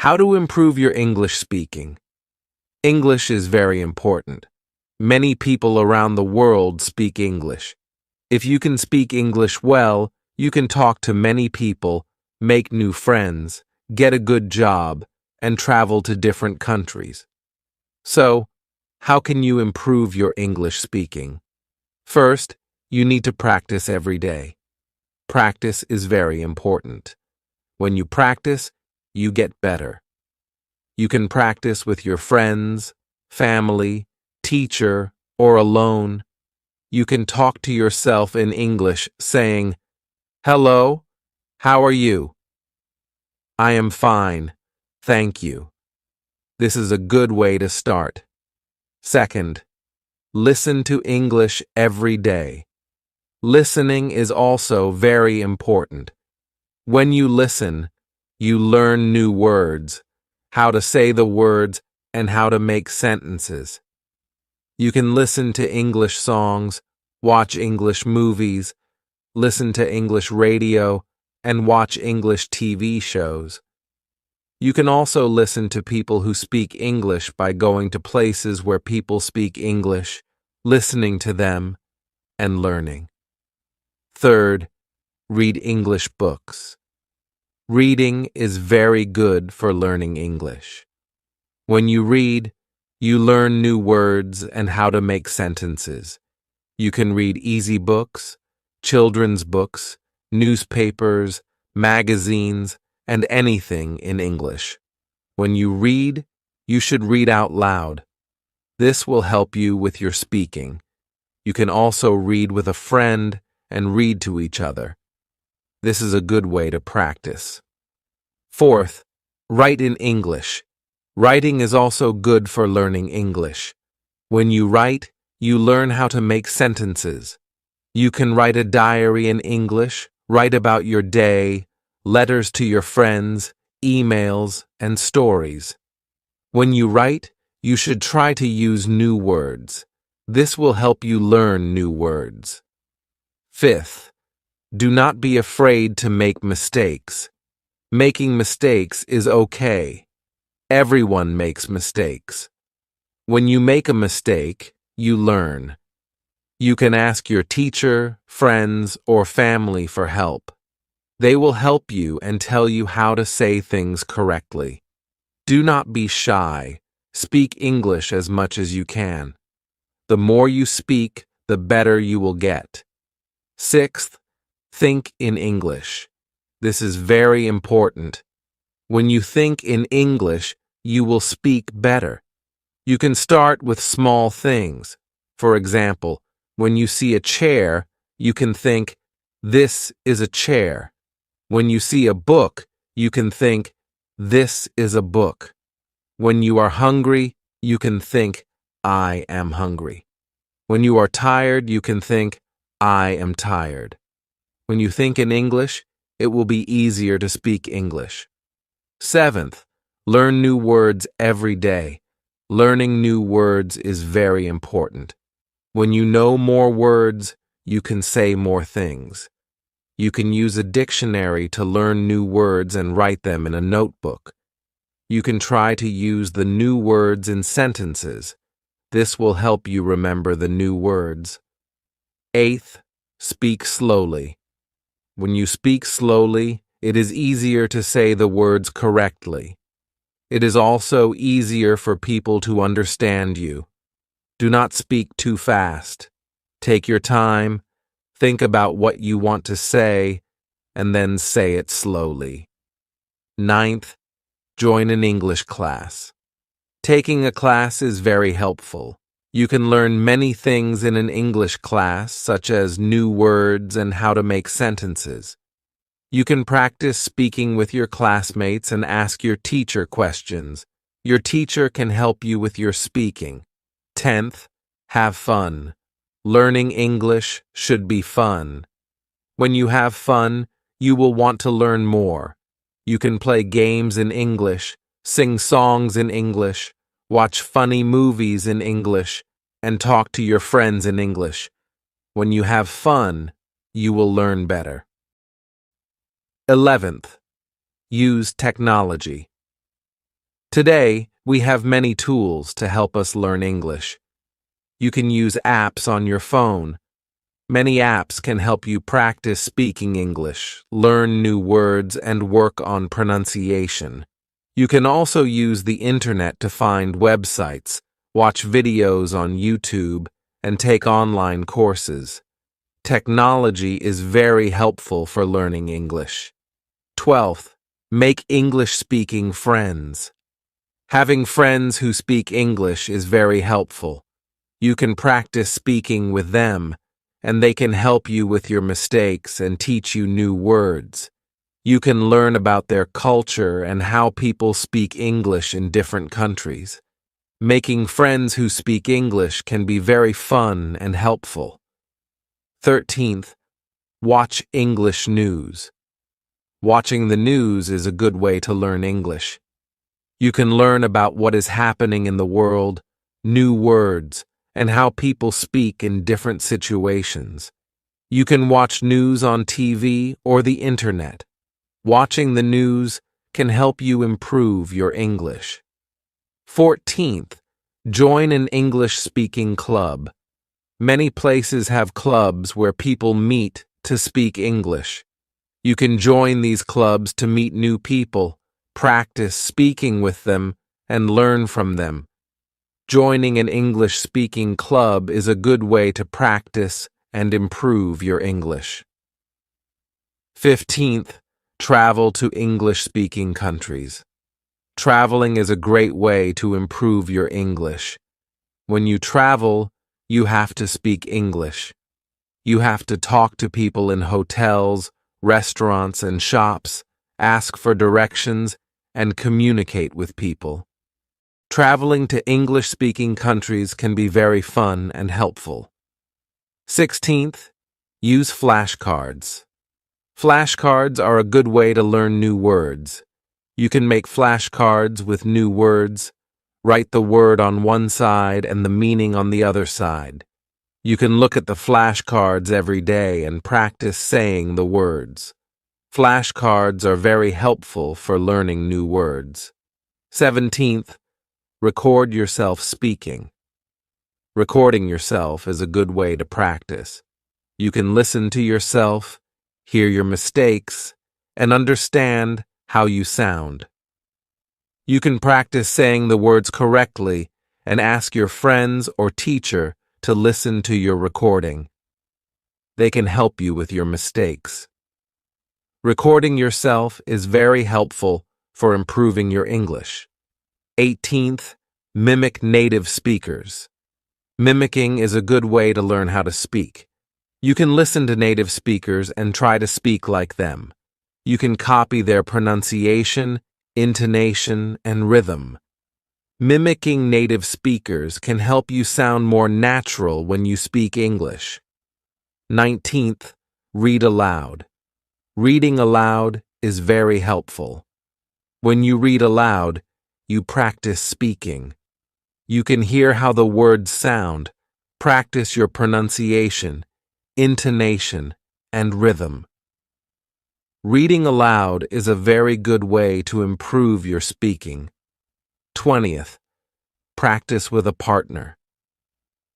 How to improve your English speaking. English is very important. Many people around the world speak English. If you can speak English well, you can talk to many people, make new friends, get a good job, and travel to different countries. So, how can you improve your English speaking? First, you need to practice every day. Practice is very important. When you practice, you get better. You can practice with your friends, family, teacher, or alone. You can talk to yourself in English saying, "Hello, how are you?" "I am fine, thank you." This is a good way to start. Second, listen to English every day. Listening is also very important. When you listen, you learn new words, how to say the words, and how to make sentences. You can listen to English songs, watch English movies, listen to English radio, and watch English TV shows. You can also listen to people who speak English by going to places where people speak English, listening to them, and learning. Third, read English books. Reading is very good for learning English. When you read, you learn new words and how to make sentences. You can read easy books, children's books, newspapers, magazines, and anything in English. When you read, you should read out loud. This will help you with your speaking. You can also read with a friend and read to each other. This is a good way to practice. Fourth, write in English. Writing is also good for learning English. When you write, you learn how to make sentences. You can write a diary in English, write about your day, letters to your friends, emails, and stories. When you write, you should try to use new words. This will help you learn new words. Fifth, do not be afraid to make mistakes. Making mistakes is okay. Everyone makes mistakes. When you make a mistake, you learn. You can ask your teacher, friends, or family for help. They will help you and tell you how to say things correctly. Do not be shy. Speak English as much as you can. The more you speak, the better you will get. Sixth, think in English. This is very important. When you think in English, you will speak better. You can start with small things. For example, when you see a chair, you can think, "This is a chair." When you see a book, you can think, "This is a book." When you are hungry, you can think, "I am hungry." When you are tired, you can think, "I am tired." When you think in English, it will be easier to speak English. Seventh, learn new words every day. Learning new words is very important. When you know more words, you can say more things. You can use a dictionary to learn new words and write them in a notebook. You can try to use the new words in sentences. This will help you remember the new words. Eighth, speak slowly. When you speak slowly, it is easier to say the words correctly. It is also easier for people to understand you. Do not speak too fast. Take your time, think about what you want to say, and then say it slowly. Ninth, join an English class. Taking a class is very helpful. You can learn many things in an English class, such as new words and how to make sentences. You can practice speaking with your classmates and ask your teacher questions. Your teacher can help you with your speaking. 10th, have fun. Learning English should be fun. When you have fun, you will want to learn more. You can play games in English, sing songs in English, watch funny movies in English, and talk to your friends in English. When you have fun, you will learn better. 11th, use technology. Today, we have many tools to help us learn English. You can use apps on your phone. Many apps can help you practice speaking English, learn new words, and work on pronunciation. You can also use the internet to find websites, watch videos on YouTube, and take online courses. Technology is very helpful for learning English. 12th, make English-speaking friends. Having friends who speak English is very helpful. You can practice speaking with them, and they can help you with your mistakes and teach you new words. You can learn about their culture and how people speak English in different countries. Making friends who speak English can be very fun and helpful. 13th, watch English news. Watching the news is a good way to learn English. You can learn about what is happening in the world, new words, and how people speak in different situations. You can watch news on TV or the internet. Watching the news can help you improve your English. 14th, join an English-speaking club. Many places have clubs where people meet to speak English. You can join these clubs to meet new people, practice speaking with them, and learn from them. Joining an English-speaking club is a good way to practice and improve your English. 15th, travel to English-speaking countries. Traveling is a great way to improve your English. When you travel, you have to speak English. You have to talk to people in hotels, restaurants, and shops, ask for directions, and communicate with people. Traveling to English-speaking countries can be very fun and helpful. 16th, use flashcards. Flashcards are a good way to learn new words. You can make flashcards with new words, write the word on one side and the meaning on the other side. You can look at the flashcards every day and practice saying the words. Flashcards are very helpful for learning new words. 17th, record yourself speaking. Recording yourself is a good way to practice. You can listen to yourself, hear your mistakes, and understand how you sound. You can practice saying the words correctly and ask your friends or teacher to listen to your recording. They can help you with your mistakes. Recording yourself is very helpful for improving your English. 18th, mimic native speakers. Mimicking is a good way to learn how to speak. You can listen to native speakers and try to speak like them. You can copy their pronunciation, intonation, and rhythm. Mimicking native speakers can help you sound more natural when you speak English. 19th, read aloud. Reading aloud is very helpful. When you read aloud, you practice speaking. You can hear how the words sound, practice your pronunciation, intonation, and rhythm. Reading aloud is a very good way to improve your speaking. 20th, practice with a partner.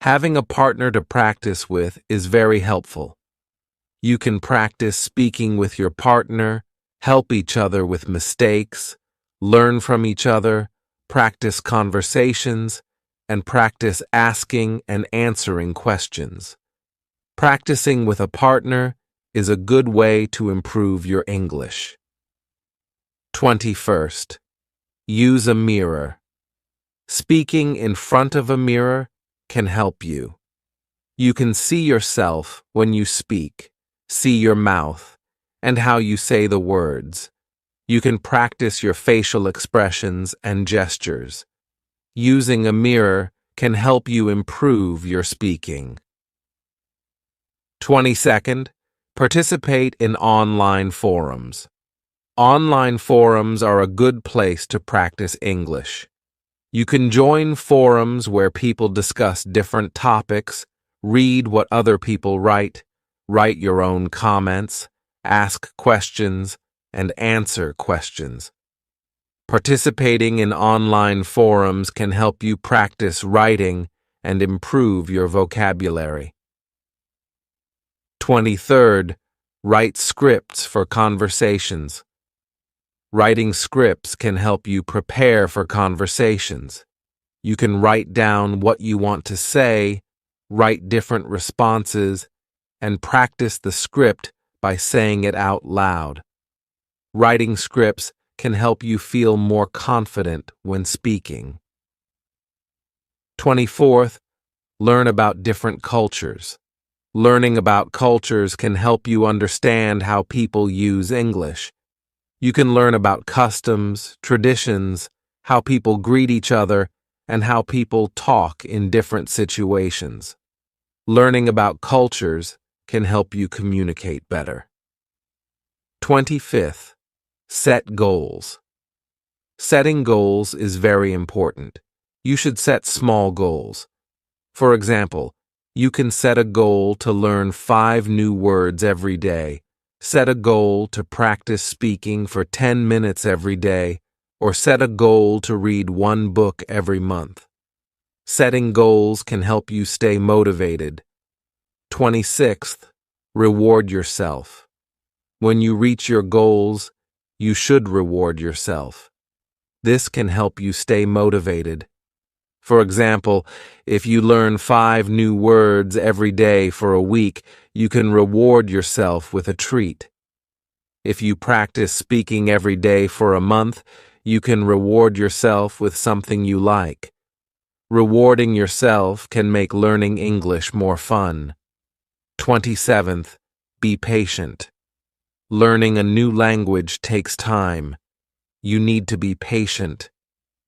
Having a partner to practice with is very helpful. You can practice speaking with your partner, help each other with mistakes, learn from each other, practice conversations, and practice asking and answering questions. Practicing with a partner is a good way to improve your English. 21st, use a mirror. Speaking in front of a mirror can help you. You can see yourself when you speak, see your mouth, and how you say the words. You can practice your facial expressions and gestures. Using a mirror can help you improve your speaking. 22nd, participate in online forums. Online forums are a good place to practice English. You can join forums where people discuss different topics, read what other people write your own comments, ask questions, and answer questions. Participating in online forums can help you practice writing and improve your vocabulary. 23rd, write scripts for conversations. Writing scripts can help you prepare for conversations. You can write down what you want to say, write different responses, and practice the script by saying it out loud. Writing scripts can help you feel more confident when speaking. 24th, learn about different cultures. Learning about cultures can help you understand how people use English. You can learn about customs, traditions, how people greet each other, and how people talk in different situations. Learning about cultures can help you communicate better. 25th, set goals. Setting goals is very important. You should set small goals. For example, you can set a goal to learn 5 new words every day, set a goal to practice speaking for 10 minutes every day, or set a goal to read 1 book every month. Setting goals can help you stay motivated. 26th, reward yourself. When you reach your goals, you should reward yourself. This can help you stay motivated. For example, if you learn 5 new words every day for a week, you can reward yourself with a treat. If you practice speaking every day for a month, you can reward yourself with something you like. Rewarding yourself can make learning English more fun. 27th, be patient. Learning a new language takes time. You need to be patient.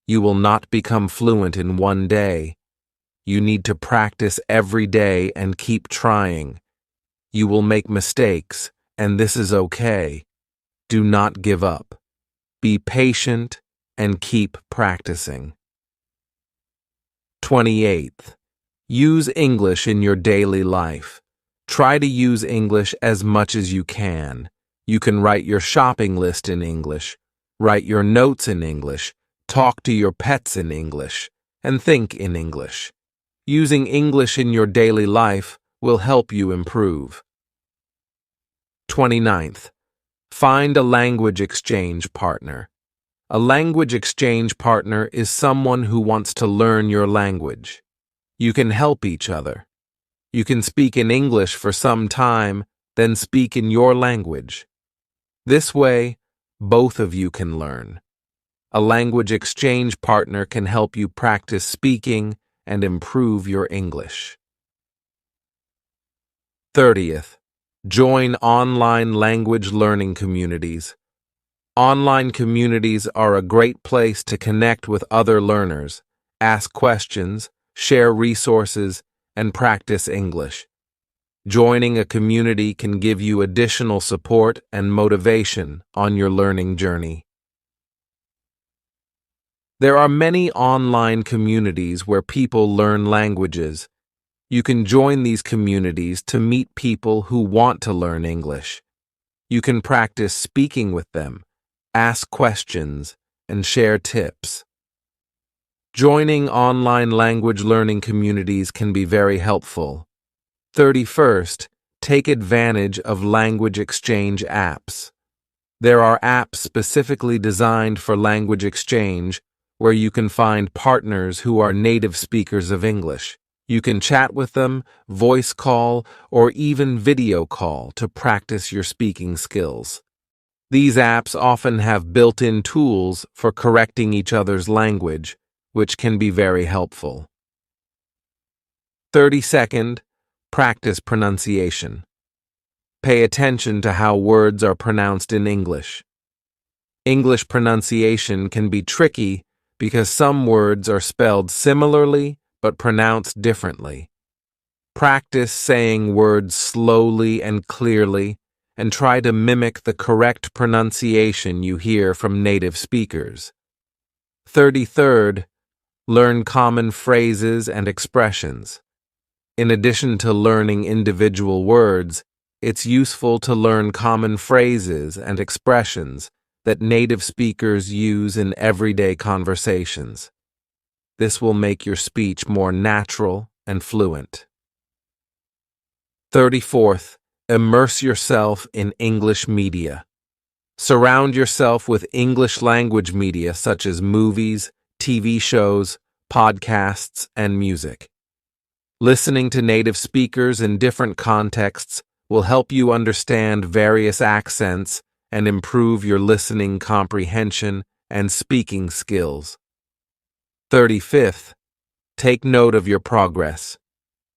You will not become fluent in one day. You need to practice every day and keep trying. You will make mistakes, and this is okay. Do not give up. Be patient and keep practicing. 28th, use English in your daily life. Try to use English as much as you can. You can write your shopping list in English, write your notes in English, talk to your pets in English, and think in English. Using English in your daily life will help you improve. 29th, find a language exchange partner. A language exchange partner is someone who wants to learn your language. You can help each other. You can speak in English for some time, then speak in your language. This way, both of you can learn. A language exchange partner can help you practice speaking and improve your English. 30th, join online language learning communities. Online communities are a great place to connect with other learners, ask questions, share resources, and practice English. Joining a community can give you additional support and motivation on your learning journey. There are many online communities where people learn languages. You can join these communities to meet people who want to learn English. You can practice speaking with them, ask questions, and share tips. Joining online language learning communities can be very helpful. 31st, take advantage of language exchange apps. There are apps specifically designed for language exchange where you can find partners who are native speakers of English. You can chat with them, voice call, or even video call to practice your speaking skills. These apps often have built-in tools for correcting each other's language, which can be very helpful. 32nd, practice pronunciation. Pay attention to how words are pronounced in English. English pronunciation can be tricky because some words are spelled similarly but pronounced differently. Practice saying words slowly and clearly and try to mimic the correct pronunciation you hear from native speakers. 33rd, learn common phrases and expressions. In addition to learning individual words, it's useful to learn common phrases and expressions that native speakers use in everyday conversations. This will make your speech more natural and fluent. 34th, immerse yourself in English media. Surround yourself with English language media such as movies, TV shows, podcasts, and music. Listening to native speakers in different contexts will help you understand various accents and improve your listening comprehension and speaking skills. 35th, take note of your progress.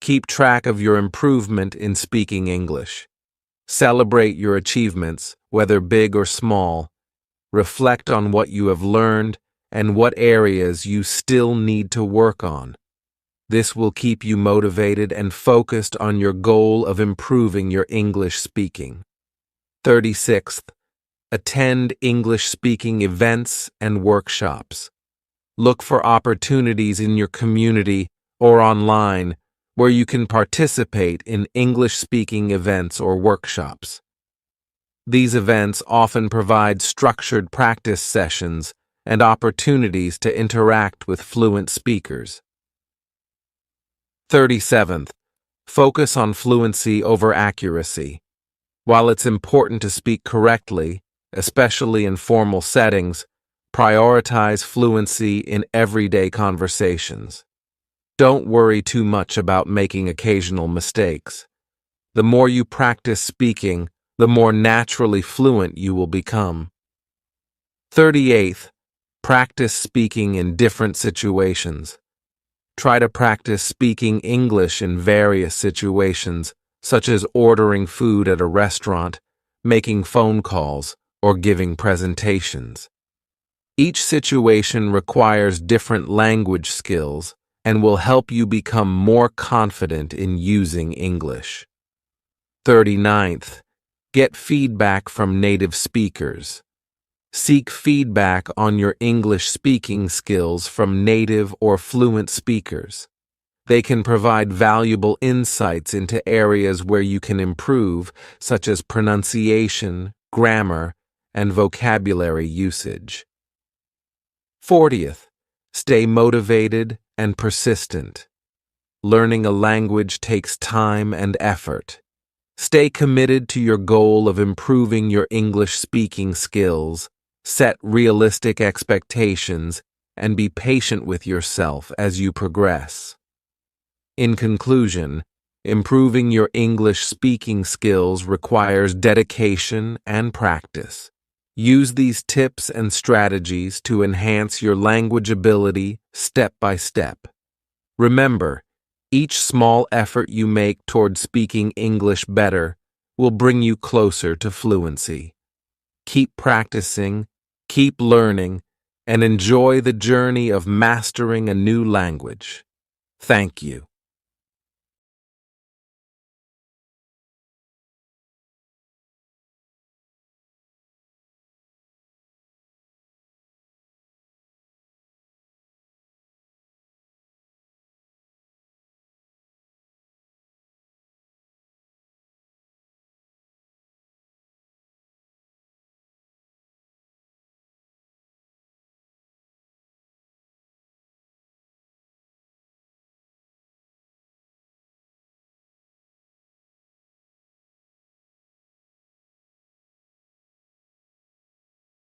Keep track of your improvement in speaking English. Celebrate your achievements, whether big or small. Reflect on what you have learned and what areas you still need to work on. This will keep you motivated and focused on your goal of improving your English speaking. 36th, attend English speaking events and workshops. Look for opportunities in your community or online where you can participate in English-speaking events or workshops. These events often provide structured practice sessions and opportunities to interact with fluent speakers. 37th, focus on fluency over accuracy. While it's important to speak correctly, especially in formal settings, prioritize fluency in everyday conversations. Don't worry too much about making occasional mistakes. The more you practice speaking, the more naturally fluent you will become. 38th, practice speaking in different situations. Try to practice speaking English in various situations, such as ordering food at a restaurant, making phone calls, or giving presentations. Each situation requires different language skills and will help you become more confident in using English. 39th, get feedback from native speakers. Seek feedback on your English speaking skills from native or fluent speakers. They can provide valuable insights into areas where you can improve, such as pronunciation, grammar, and vocabulary usage. 40th, stay motivated and persistent. Learning a language takes time and effort. Stay committed to your goal of improving your English speaking skills, set realistic expectations, and be patient with yourself as you progress. In conclusion, improving your English speaking skills requires dedication and practice. Use these tips and strategies to enhance your language ability step by step. Remember, each small effort you make toward speaking English better will bring you closer to fluency. Keep practicing, keep learning, and enjoy the journey of mastering a new language. Thank you.